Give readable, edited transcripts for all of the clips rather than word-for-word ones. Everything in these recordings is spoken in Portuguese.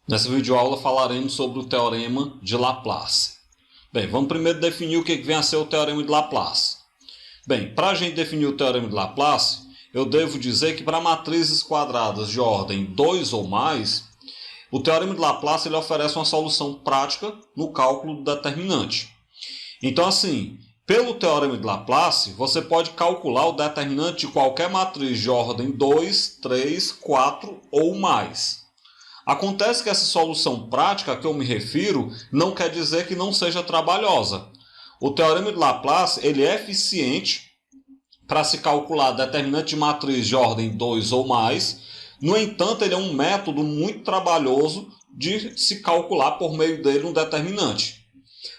Nessa videoaula falaremos sobre o Teorema de Laplace. Bem, vamos primeiro definir o que vem a ser o Teorema de Laplace. Bem, para a gente definir o Teorema de Laplace, eu devo dizer que para matrizes quadradas de ordem 2 ou mais, o Teorema de Laplace ele oferece uma solução prática no cálculo do determinante. Então, assim, pelo Teorema de Laplace, você pode calcular o determinante de qualquer matriz de ordem 2, 3, 4 ou mais. Acontece que essa solução prática a que eu me refiro não quer dizer que não seja trabalhosa. O Teorema de Laplace ele é eficiente para se calcular determinante de matriz de ordem 2 ou mais. No entanto, ele é um método muito trabalhoso de se calcular por meio dele um determinante.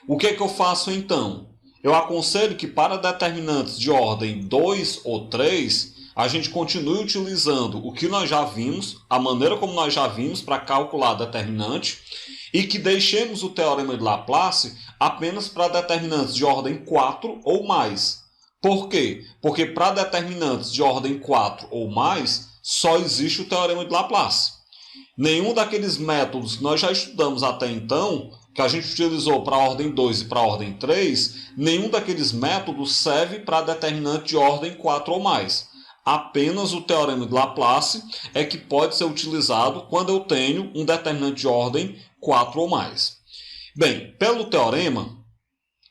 O que eu faço então? Eu aconselho que para determinantes de ordem 2 ou 3, a gente continue utilizando o que nós já vimos, a maneira como nós já vimos para calcular determinante, e que deixemos o Teorema de Laplace apenas para determinantes de ordem 4 ou mais. Por quê? Porque para determinantes de ordem 4 ou mais, só existe o Teorema de Laplace. Nenhum daqueles métodos que nós já estudamos até então, que a gente utilizou para a ordem 2 e para a ordem 3, nenhum daqueles métodos serve para determinante de ordem 4 ou mais. Apenas o Teorema de Laplace é que pode ser utilizado quando eu tenho um determinante de ordem 4 ou mais. Bem, pelo teorema, o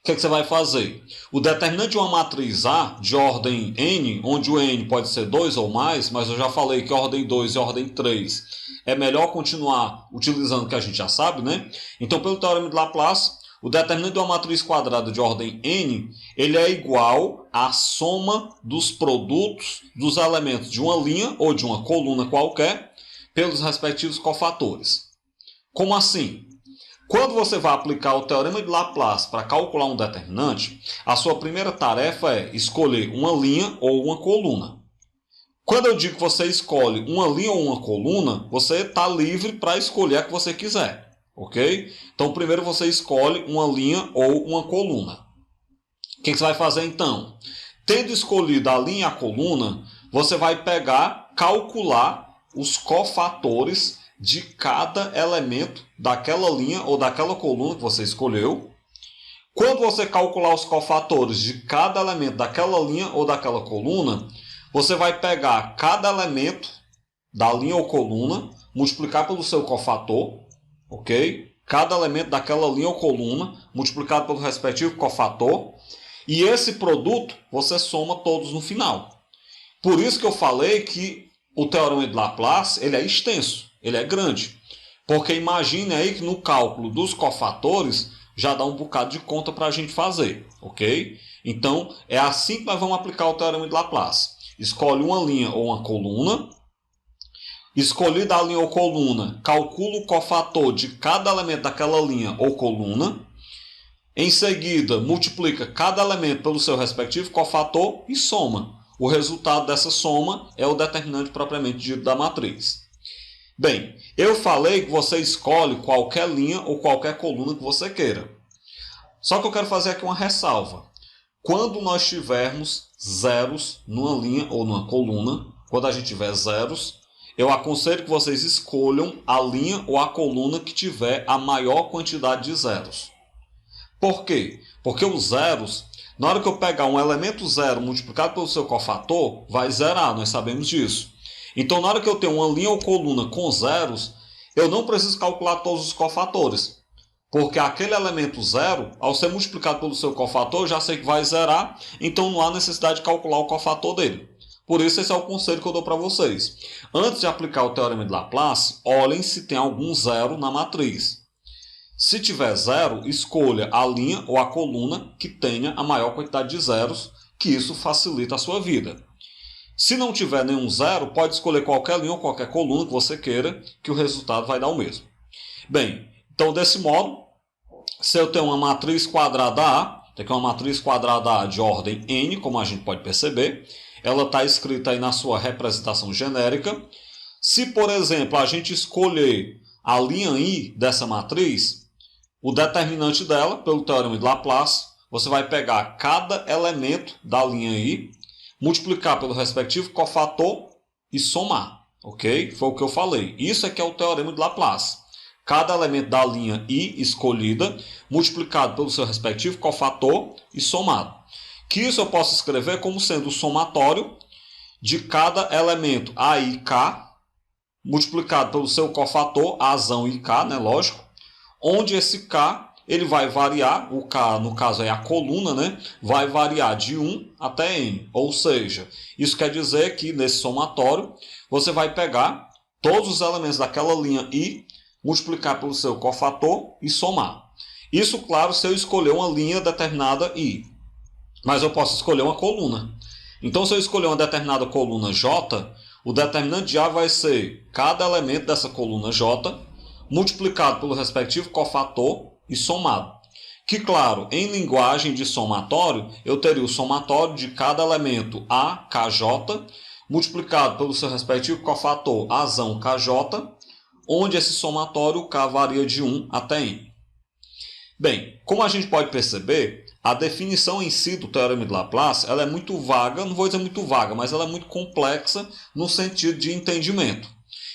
que você vai fazer? O determinante de uma matriz A de ordem n, onde o n pode ser 2 ou mais, mas eu já falei que ordem 2 e ordem 3 é melhor continuar utilizando o que a gente já sabe, né? Então, pelo Teorema de Laplace, o determinante de uma matriz quadrada de ordem n ele é igual à soma dos produtos dos elementos de uma linha ou de uma coluna qualquer pelos respectivos cofatores. Como assim? Quando você vai aplicar o Teorema de Laplace para calcular um determinante, a sua primeira tarefa é escolher uma linha ou uma coluna. Quando eu digo que você escolhe uma linha ou uma coluna, você está livre para escolher a que você quiser, ok? Então, primeiro você escolhe uma linha ou uma coluna. O que você vai fazer então? Tendo escolhido a linha e a coluna, você vai calcular os cofatores de cada elemento daquela linha ou daquela coluna que você escolheu. Quando você calcular os cofatores de cada elemento daquela linha ou daquela coluna, você vai pegar cada elemento da linha ou coluna, multiplicar pelo seu cofator, ok? Cada elemento daquela linha ou coluna, multiplicado pelo respectivo cofator, e esse produto você soma todos no final. Por isso que eu falei que o Teorema de Laplace ele é extenso, ele é grande. Porque imagine aí que no cálculo dos cofatores já dá um bocado de conta para a gente fazer, ok? Então, é assim que nós vamos aplicar o Teorema de Laplace. Escolhe uma linha ou uma coluna. Escolhida a linha ou coluna, calcula o cofator de cada elemento daquela linha ou coluna. Em seguida, multiplica cada elemento pelo seu respectivo cofator e soma. O resultado dessa soma é o determinante propriamente dito da matriz. Bem, eu falei que você escolhe qualquer linha ou qualquer coluna que você queira. Só que eu quero fazer aqui uma ressalva. Quando nós tivermos zeros numa linha ou numa coluna, quando a gente tiver zeros, eu aconselho que vocês escolham a linha ou a coluna que tiver a maior quantidade de zeros. Por quê? Porque os zeros, na hora que eu pegar um elemento zero multiplicado pelo seu cofator, vai zerar, nós sabemos disso. Então, na hora que eu tenho uma linha ou coluna com zeros, eu não preciso calcular todos os cofatores. Porque aquele elemento zero, ao ser multiplicado pelo seu cofator, eu já sei que vai zerar, então não há necessidade de calcular o cofator dele. Por isso, esse é o conselho que eu dou para vocês. Antes de aplicar o Teorema de Laplace, olhem se tem algum zero na matriz. Se tiver zero, escolha a linha ou a coluna que tenha a maior quantidade de zeros, que isso facilita a sua vida. Se não tiver nenhum zero, pode escolher qualquer linha ou qualquer coluna que você queira, que o resultado vai dar o mesmo. Bem, então desse modo, se eu tenho uma matriz quadrada A, tem aqui uma matriz quadrada A de ordem n, como a gente pode perceber, ela está escrita aí na sua representação genérica. Se, por exemplo, a gente escolher a linha I dessa matriz, o determinante dela, pelo Teorema de Laplace, você vai pegar cada elemento da linha I, multiplicar pelo respectivo cofator e somar, ok? Foi o que eu falei. Isso é que é o Teorema de Laplace. cada elemento da linha I escolhida, multiplicado pelo seu respectivo cofator e somado. Que isso eu posso escrever como sendo o somatório de cada elemento A e K, multiplicado pelo seu cofator, Azão e K, né, lógico, onde esse K ele vai variar, o K no caso é a coluna, né, vai variar de 1 até N. Ou seja, isso quer dizer que nesse somatório você vai pegar todos os elementos daquela linha I, multiplicar pelo seu cofator e somar. Isso, claro, se eu escolher uma linha determinada I. Mas eu posso escolher uma coluna. Então, se eu escolher uma determinada coluna J, o determinante de A vai ser cada elemento dessa coluna J, multiplicado pelo respectivo cofator e somado. Que, claro, em linguagem de somatório, eu teria o somatório de cada elemento A, KJ, multiplicado pelo seu respectivo cofator Azão KJ, onde esse somatório K varia de 1 até N. Bem, como a gente pode perceber, a definição em si do Teorema de Laplace ela é muito vaga, não vou dizer muito vaga, mas ela é muito complexa no sentido de entendimento.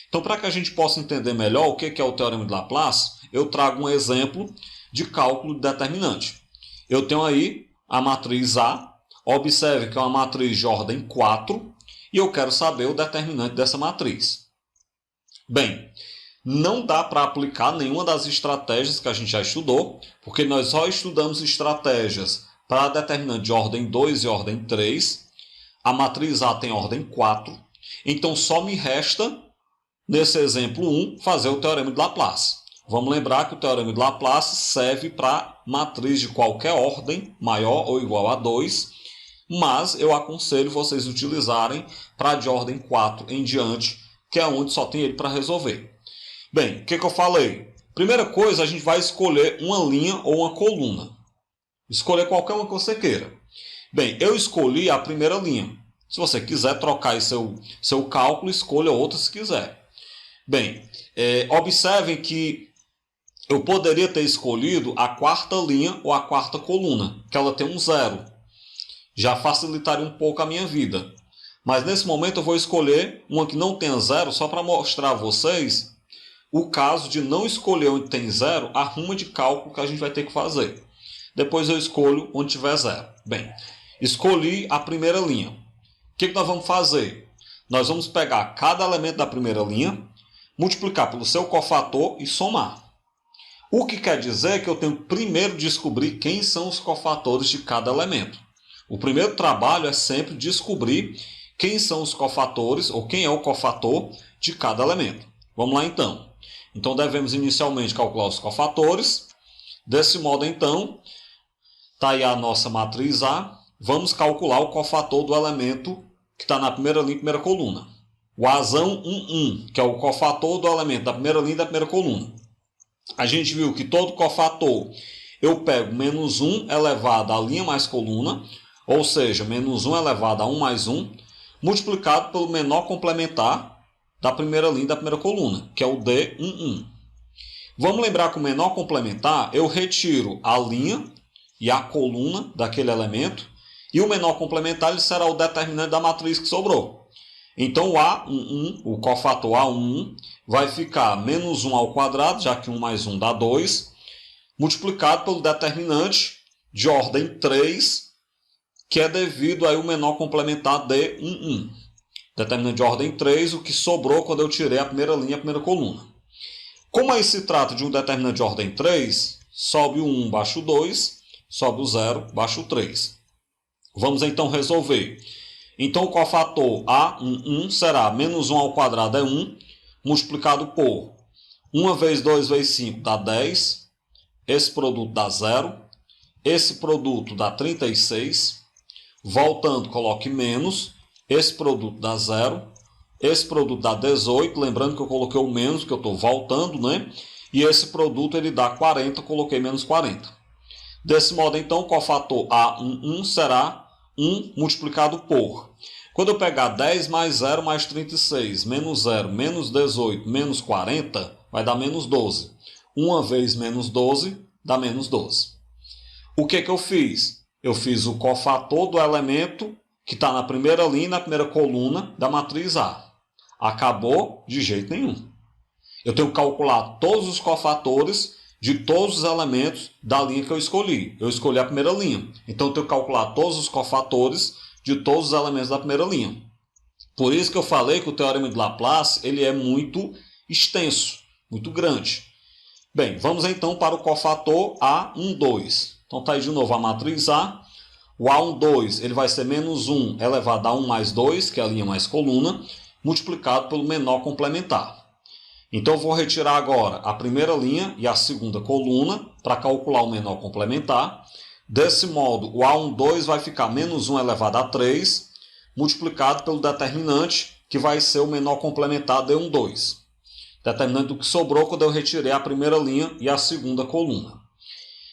Então, para que a gente possa entender melhor o que é o Teorema de Laplace, eu trago um exemplo de cálculo de determinante. Eu tenho aí a matriz A, observe que é uma matriz de ordem 4, e eu quero saber o determinante dessa matriz. Bem, não dá para aplicar nenhuma das estratégias que a gente já estudou, porque nós só estudamos estratégias para determinante de ordem 2 e ordem 3. A matriz A tem ordem 4, então só me resta, nesse exemplo 1, fazer o Teorema de Laplace. Vamos lembrar que o Teorema de Laplace serve para matriz de qualquer ordem, maior ou igual a 2, mas eu aconselho vocês utilizarem para de ordem 4 em diante, que é onde só tem ele para resolver. Bem, o que eu falei? Primeira coisa, a gente vai escolher uma linha ou uma coluna. Escolher qualquer uma que você queira. Bem, eu escolhi a primeira linha. Se você quiser trocar aí seu cálculo, escolha outra se quiser. Bem, observem que eu poderia ter escolhido a quarta linha ou a quarta coluna, que ela tem um zero. Já facilitaria um pouco a minha vida. Mas nesse momento eu vou escolher uma que não tenha zero, só para mostrar a vocês o caso de não escolher onde tem zero, a ruma de cálculo que a gente vai ter que fazer. Depois eu escolho onde tiver zero. Bem, escolhi a primeira linha. O que nós vamos fazer? Nós vamos pegar cada elemento da primeira linha, multiplicar pelo seu cofator e somar. O que quer dizer que eu tenho que primeiro descobrir quem são os cofatores de cada elemento. O primeiro trabalho é sempre descobrir quem são os cofatores, ou quem é o cofator de cada elemento. Vamos lá então. Então devemos inicialmente calcular os cofatores. Desse modo então, está aí a nossa matriz A. Vamos calcular o cofator do elemento que está na primeira linha e primeira coluna. O Azão 1, que é o cofator do elemento da primeira linha e da primeira coluna. A gente viu que todo cofator eu pego menos 1 elevado à linha mais coluna, ou seja, menos 1 elevado a 1 mais 1, multiplicado pelo menor complementar da primeira linha e da primeira coluna, que é o D11. Vamos lembrar que o menor complementar eu retiro a linha e a coluna daquele elemento, e o menor complementar ele será o determinante da matriz que sobrou. Então o A11, o cofator A11, vai ficar menos 1 ao quadrado, já que 1 mais 1 dá 2, multiplicado pelo determinante de ordem 3, que é devido ao menor complementar D11. Determinante de ordem 3, o que sobrou quando eu tirei a primeira linha e a primeira coluna. Como aí se trata de um determinante de ordem 3, sobe o 1, baixa o 2, sobe o 0, baixa o 3. Vamos então resolver. Então o cofator A11 será menos 1 ao quadrado é 1, multiplicado por 1 vezes 2 vezes 5 dá 10, esse produto dá 0, esse produto dá 36, voltando coloque menos, esse produto dá 0, esse produto dá 18, lembrando que eu coloquei o menos, porque eu estou voltando, né? E esse produto ele dá 40, coloquei menos 40. Desse modo então o cofator A11 será 1 multiplicado por. Quando eu pegar 10 mais 0 mais 36, menos 0, menos 18, menos 40, vai dar menos 12. 1 vezes menos 12 dá menos 12. O que eu fiz? Eu fiz o cofator do elemento que está na primeira linha e na primeira coluna da matriz A. Acabou de jeito nenhum. Eu tenho que calcular todos os cofatores de todos os elementos da linha que eu escolhi. Eu escolhi a primeira linha. Então eu tenho que calcular todos os cofatores de todos os elementos da primeira linha. Por isso que eu falei que o Teorema de Laplace ele é muito extenso, muito grande. Bem, vamos então para o cofator A12. Então está aí de novo a matriz A. O A12 ele vai ser menos 1 elevado a 1 mais 2, que é a linha mais coluna, multiplicado pelo menor complementar. Então eu vou retirar agora a primeira linha e a segunda coluna para calcular o menor complementar. Desse modo, o A12 vai ficar menos 1 elevado a 3, multiplicado pelo determinante, que vai ser o menor complementar D12. Determinante do que sobrou quando eu retirei a primeira linha e a segunda coluna.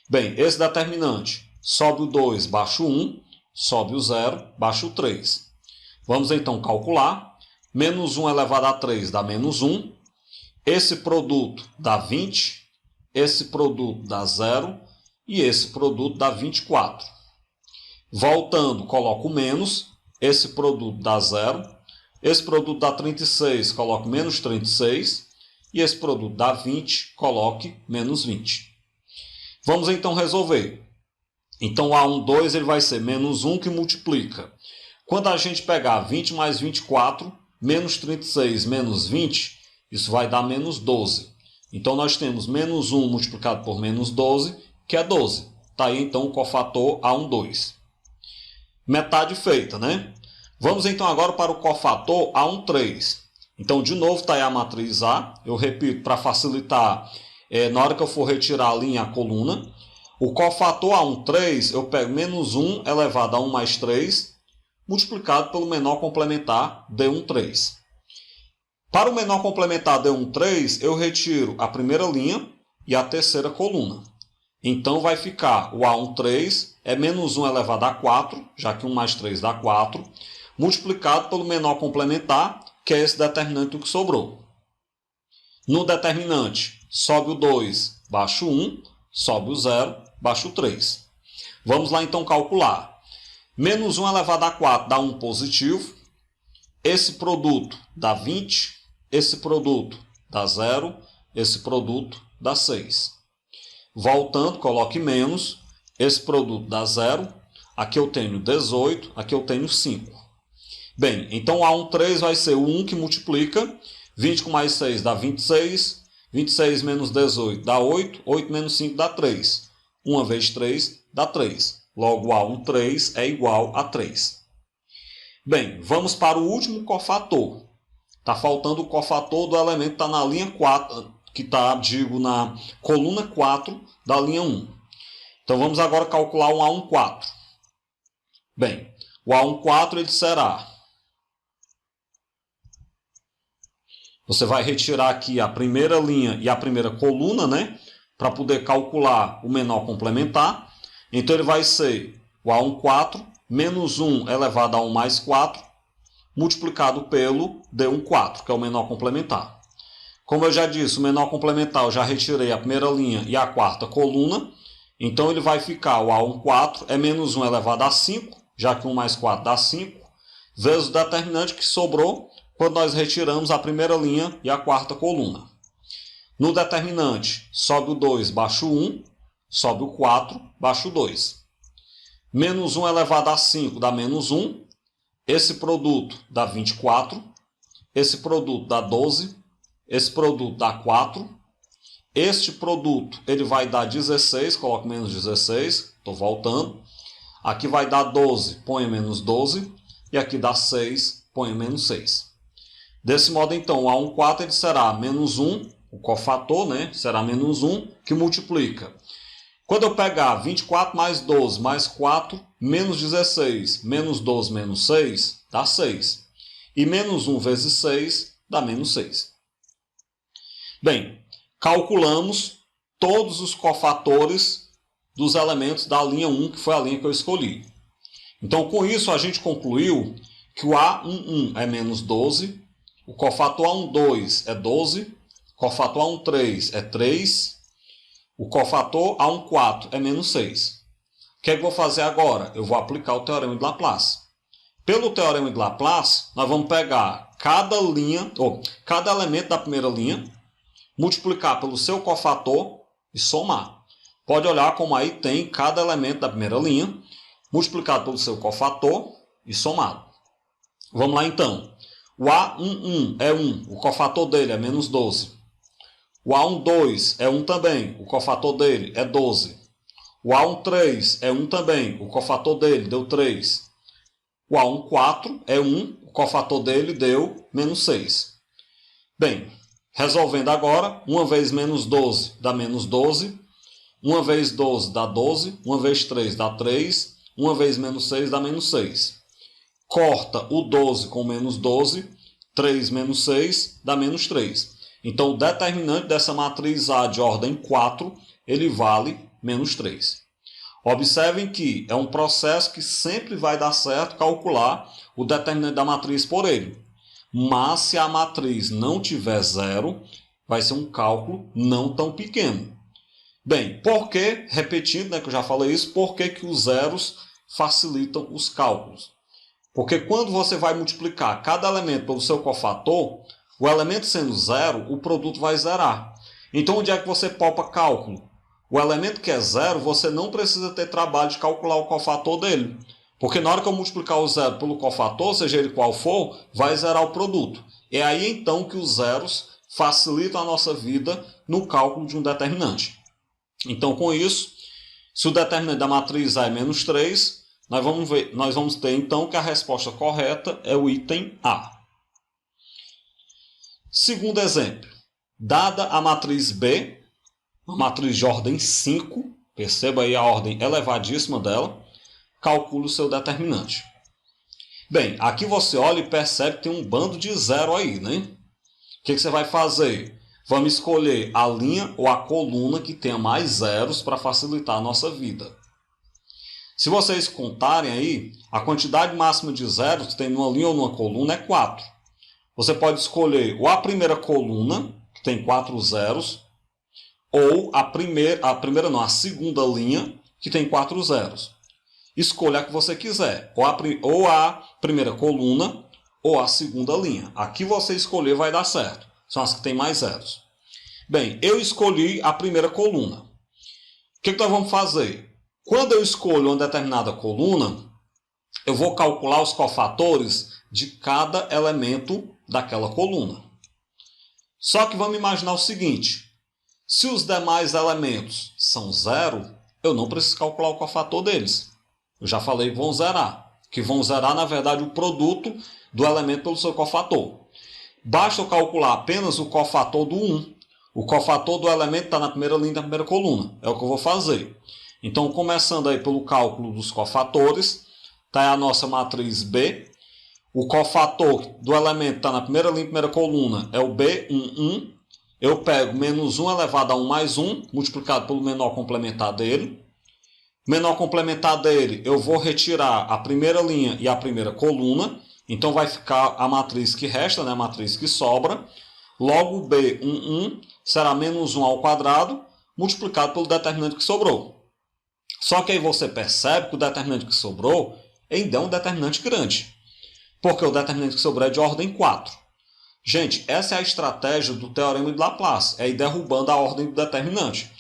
Bem, esse determinante sobe o 2, baixa o 1, sobe o 0, baixa o 3. Vamos então calcular. Menos 1 elevado a 3 dá menos 1. Esse produto dá 20. Esse produto dá 0. E esse produto dá 24. Voltando, coloco menos. Esse produto dá 0. Esse produto dá 36, coloco menos 36. E esse produto dá 20, coloque menos 20. Vamos então resolver. Então, o A12 ele vai ser menos 1 que multiplica. Quando a gente pegar 20 mais 24, menos 36 menos 20, isso vai dar menos 12. Então, nós temos menos 1 multiplicado por menos 12, que é 12. Está aí, então, o cofator A12. Metade feita, né? Vamos, então, agora para o cofator A13. Então, de novo, está aí a matriz A. Eu repito, para facilitar, na hora que eu for retirar a linha e a coluna. O cofator A13, eu pego menos 1 elevado a 1 mais 3, multiplicado pelo menor complementar D13. Para o menor complementar D13, eu retiro a primeira linha e a terceira coluna. Então, vai ficar o A13 é menos 1 elevado a 4, já que 1 mais 3 dá 4, multiplicado pelo menor complementar, que é esse determinante que sobrou. No determinante, sobe o 2, baixa o 1, sobe o 0, baixa o 3. Vamos lá então calcular. Menos 1 elevado a 4 dá 1 positivo. Esse produto dá 20. Esse produto dá 0. Esse produto dá 6. Voltando, coloque menos. Esse produto dá 0. Aqui eu tenho 18. Aqui eu tenho 5. Bem, então A13 vai ser o 1 que multiplica. 20 com mais 6 dá 26. 26 menos 18 dá 8. 8 menos 5 dá 3. 1 vezes 3 dá 3. Logo, A13 é igual a 3. Bem, vamos para o último cofator. Está faltando o cofator do elemento que está na linha 4, que está, digo, na coluna 4 da linha 1. Então, vamos agora calcular um A14. Bem, o A14 ele será... Você vai retirar aqui a primeira linha e a primeira coluna, né? Para poder calcular o menor complementar. Então, ele vai ser o A14 menos 1 elevado a 1 mais 4, multiplicado pelo D14, que é o menor complementar. Como eu já disse, o menor complementar eu já retirei a primeira linha e a quarta coluna. Então, ele vai ficar, o A14 é menos 1 elevado a 5, já que 1 mais 4 dá 5, vezes o determinante que sobrou quando nós retiramos a primeira linha e a quarta coluna. No determinante, sobe o 2, baixa o 1, sobe o 4, baixa o 2. Menos 1 elevado a 5 dá menos 1. Esse produto dá 24. Esse produto dá 12. Esse produto dá 4. Este produto ele vai dar 16. Coloco menos 16. Estou voltando. Aqui vai dar 12. Põe menos 12. E aqui dá 6. Põe menos 6. Desse modo, então, o A14 ele será menos 1. O cofator, né? Será menos 1 que multiplica. Quando eu pegar 24 mais 12 mais 4, menos 16, menos 12 menos 6, dá 6. E menos 1 vezes 6 dá menos 6. Bem, calculamos todos os cofatores dos elementos da linha 1, que foi a linha que eu escolhi. Então, com isso, a gente concluiu que o A11 é menos 12, o cofator A12 é 12, o cofator A13 é 3, o cofator A14 é menos 6. O que é que eu vou fazer agora? Eu vou aplicar o Teorema de Laplace. Pelo Teorema de Laplace, nós vamos pegar cada linha, ou cada elemento da primeira linha, multiplicar pelo seu cofator e somar. Pode olhar como aí tem cada elemento da primeira linha, multiplicado pelo seu cofator e somado. Vamos lá então. O A11 é 1, o cofator dele é menos 12. O A12 é 1 também, o cofator dele é 12. O A13 é 1 também, o cofator dele deu 3. O A14 é 1, o cofator dele deu menos 6. Bem, resolvendo agora, 1 vezes menos 12 dá menos 12. 1 vezes 12 dá 12. 1 vezes 3 dá 3. 1 vezes menos 6 dá menos 6. Corta o 12 com menos 12. 3 menos 6 dá menos 3. Então, o determinante dessa matriz A de ordem 4, ele vale menos 3. Observem que é um processo que sempre vai dar certo calcular o determinante da matriz por ele. Mas se a matriz não tiver zero, vai ser um cálculo não tão pequeno. Bem, por que, repetindo, que eu já falei isso, por que os zeros facilitam os cálculos? Porque quando você vai multiplicar cada elemento pelo seu cofator, o elemento sendo zero, o produto vai zerar. Então, onde é que você poupa cálculo? O elemento que é zero, você não precisa ter trabalho de calcular o cofator dele. Porque na hora que eu multiplicar o zero pelo cofator, seja ele qual for, vai zerar o produto. É aí então que os zeros facilitam a nossa vida no cálculo de um determinante. Então, com isso, se o determinante da matriz A é menos 3, nós vamos ter então que a resposta correta é o item A. Segundo exemplo, dada a matriz B, uma matriz de ordem 5, perceba aí a ordem elevadíssima dela, calcule o seu determinante. Bem, aqui você olha e percebe que tem um bando de zero aí, né? O que você vai fazer? Vamos escolher a linha ou a coluna que tenha mais zeros para facilitar a nossa vida. Se vocês contarem aí, a quantidade máxima de zeros que tem numa linha ou numa coluna é 4. Você pode escolher ou a primeira coluna, que tem 4 zeros, ou a segunda linha, que tem 4 zeros. Escolha a que você quiser, ou a primeira coluna, ou a segunda linha. A que você escolher vai dar certo. São as que têm mais zeros. Bem, eu escolhi a primeira coluna. O que nós vamos fazer? Quando eu escolho uma determinada coluna, eu vou calcular os cofatores de cada elemento daquela coluna. Só que vamos imaginar o seguinte. Se os demais elementos são zero, eu não preciso calcular o cofator deles. Eu já falei que vão zerar. Que vão zerar, na verdade, o produto do elemento pelo seu cofator. Basta eu calcular apenas o cofator do 1. O cofator do elemento está na primeira linha da primeira coluna. É o que eu vou fazer. Então, começando aí pelo cálculo dos cofatores, está a nossa matriz B. O cofator do elemento está na primeira linha da primeira coluna é o B11. Eu pego menos 1 elevado a 1 mais 1, multiplicado pelo menor complementar dele. Menor complementar dele, eu vou retirar a primeira linha e a primeira coluna. Então, vai ficar a matriz que resta, né? A matriz que sobra. Logo, B11 será menos 1 ao quadrado, multiplicado pelo determinante que sobrou. Só que aí você percebe que o determinante que sobrou ainda é um determinante grande. Porque o determinante que sobrou é de ordem 4. Gente, essa é a estratégia do teorema de Laplace. É ir derrubando a ordem do determinante.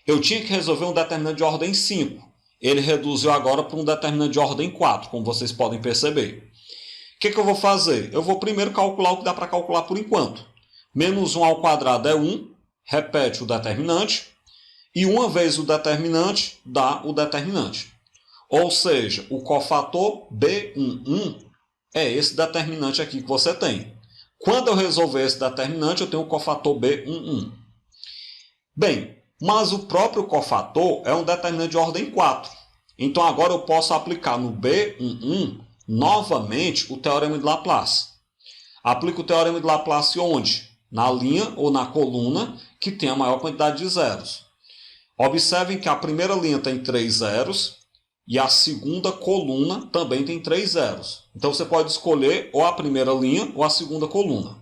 Eu tinha que resolver um determinante de ordem 5. Ele reduziu agora para um determinante de ordem 4, como vocês podem perceber. O que eu vou fazer? Eu vou primeiro calcular o que dá para calcular por enquanto. Menos 1 ao quadrado é 1, repete o determinante, e uma vez o determinante dá o determinante. Ou seja, o cofator B11 é esse determinante aqui que você tem. Quando eu resolver esse determinante, eu tenho o cofator B11. Bem, mas o próprio cofator é um determinante de ordem 4. Então agora eu posso aplicar no B11 novamente o teorema de Laplace. Aplico o teorema de Laplace onde? Na linha ou na coluna que tem a maior quantidade de zeros. Observem que a primeira linha tem 3 zeros e a segunda coluna também tem 3 zeros. Então você pode escolher ou a primeira linha ou a segunda coluna.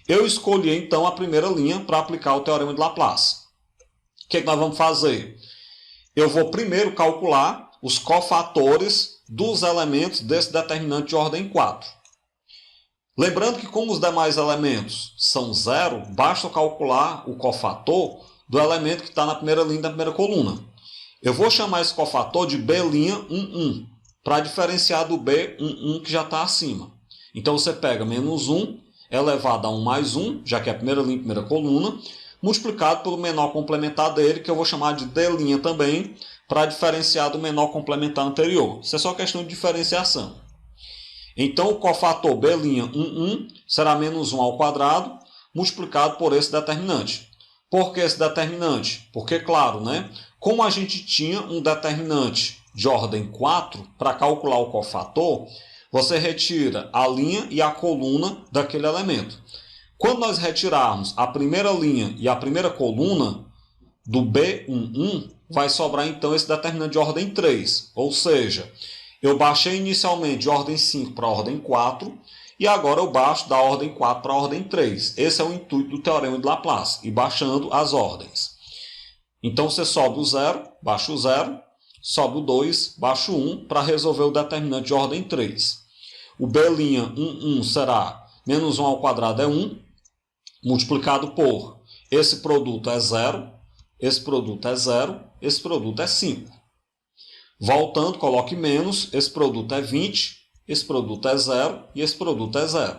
Eu escolhi então a primeira linha para aplicar o teorema de Laplace. O que nós vamos fazer? Eu vou primeiro calcular os cofatores dos elementos desse determinante de ordem 4. Lembrando que como os demais elementos são zero, basta calcular o cofator do elemento que está na primeira linha da primeira coluna. Eu vou chamar esse cofator de B'11, para diferenciar do B11 que já está acima. Então você pega menos 1 elevado a 1 mais 1, já que é a primeira linha, primeira coluna, multiplicado pelo menor complementar dele, que eu vou chamar de D' também, para diferenciar do menor complementar anterior. Isso é só questão de diferenciação. Então o cofator B'11 será menos 1 ao quadrado, multiplicado por esse determinante. Por que esse determinante? Porque, claro, né? Como a gente tinha um determinante de ordem 4, para calcular o cofator, você retira a linha e a coluna daquele elemento. Quando nós retirarmos a primeira linha e a primeira coluna do B'11, vai sobrar então esse determinante de ordem 3. Ou seja, eu baixei inicialmente de ordem 5 para a ordem 4, e agora eu baixo da ordem 4 para a ordem 3. Esse é o intuito do Teorema de Laplace, ir baixando as ordens. Então você sobe o 0, baixa o 0, sobe o 2, baixa o 1, para resolver o determinante de ordem 3. O B'11 será menos 1 ao quadrado é 1, multiplicado por esse produto é 0, esse produto é 0, esse produto é 5. Voltando, coloque menos, esse produto é 20, esse produto é 0 e esse produto é 0.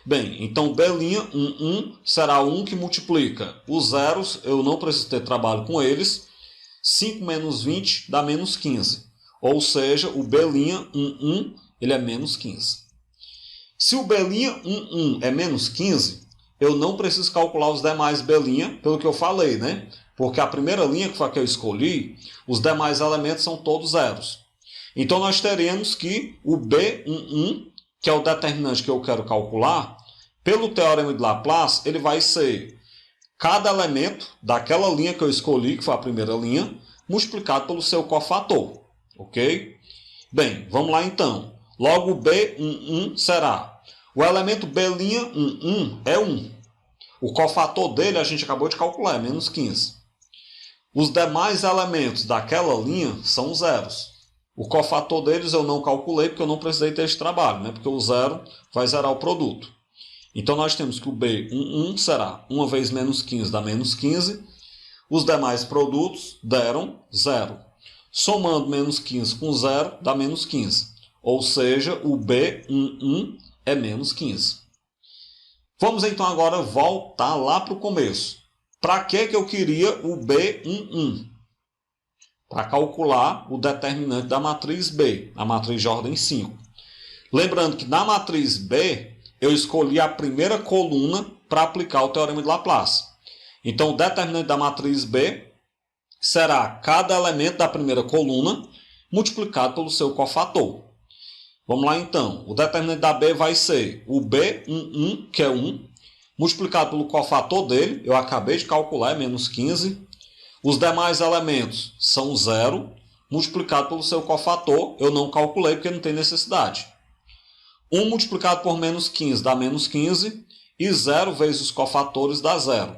Bem, então B'11 será 1 que multiplica os zeros, eu não preciso ter trabalho com eles, 5 menos 20 dá menos 15. Ou seja, o B'11 ele é menos 15. Se o B'11 é menos 15, eu não preciso calcular os demais B', pelo que eu falei, né? Porque a primeira linha que foi a que eu escolhi, os demais elementos são todos zeros. Então nós teremos que o B'11, que é o determinante que eu quero calcular, pelo Teorema de Laplace, ele vai ser cada elemento daquela linha que eu escolhi, que foi a primeira linha, multiplicado pelo seu cofator. Ok? Bem, vamos lá então. Logo, o B'11 será... O elemento B'11 é 1. O cofator dele a gente acabou de calcular, é menos 15. Os demais elementos daquela linha são zeros. O cofator deles eu não calculei porque eu não precisei ter esse trabalho, né? Porque o zero vai zerar o produto. Então nós temos que o B'11 será 1 vezes menos 15 dá menos 15. Os demais produtos deram 0. Somando menos 15 com 0 dá menos 15. Ou seja, o B'11 é menos 15. Vamos então agora voltar lá para o começo. Para que eu queria o B'11? Para calcular o determinante da matriz B, a matriz de ordem 5. Lembrando que na matriz B, eu escolhi a primeira coluna para aplicar o Teorema de Laplace. Então, o determinante da matriz B será cada elemento da primeira coluna multiplicado pelo seu cofator. Vamos lá então. O determinante da B vai ser o B'11, que é 1, multiplicado pelo cofator dele, eu acabei de calcular, é menos 15. Os demais elementos são 0, multiplicado pelo seu cofator, eu não calculei porque não tem necessidade. 1 multiplicado por menos 15 dá menos 15, e 0 vezes os cofatores dá 0.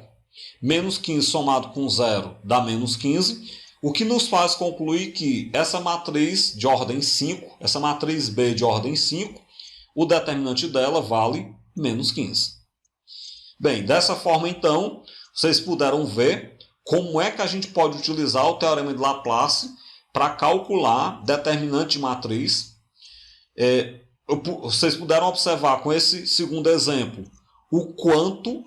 Menos 15 somado com 0 dá menos 15, o que nos faz concluir que essa matriz de ordem 5, essa matriz B de ordem 5, o determinante dela vale menos 15. Bem, dessa forma então, vocês puderam ver como é que a gente pode utilizar o Teorema de Laplace para calcular determinante de matriz. Vocês puderam observar com esse segundo exemplo o quanto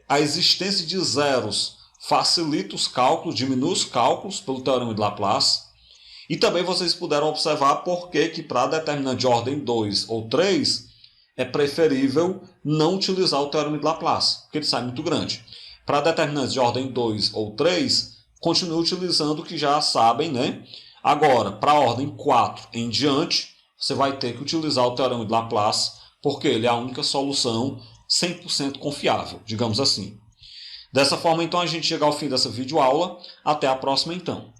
a existência de zeros facilita os cálculos, diminui os cálculos pelo Teorema de Laplace. E também vocês puderam observar por que para determinante de ordem 2 ou 3 é preferível não utilizar o Teorema de Laplace, porque ele sai muito grande. Para determinantes de ordem 2 ou 3, continue utilizando o que já sabem, né? Agora, para a ordem 4 em diante, você vai ter que utilizar o Teorema de Laplace, porque ele é a única solução 100% confiável, digamos assim. Dessa forma, então, a gente chega ao fim dessa videoaula. Até a próxima, então.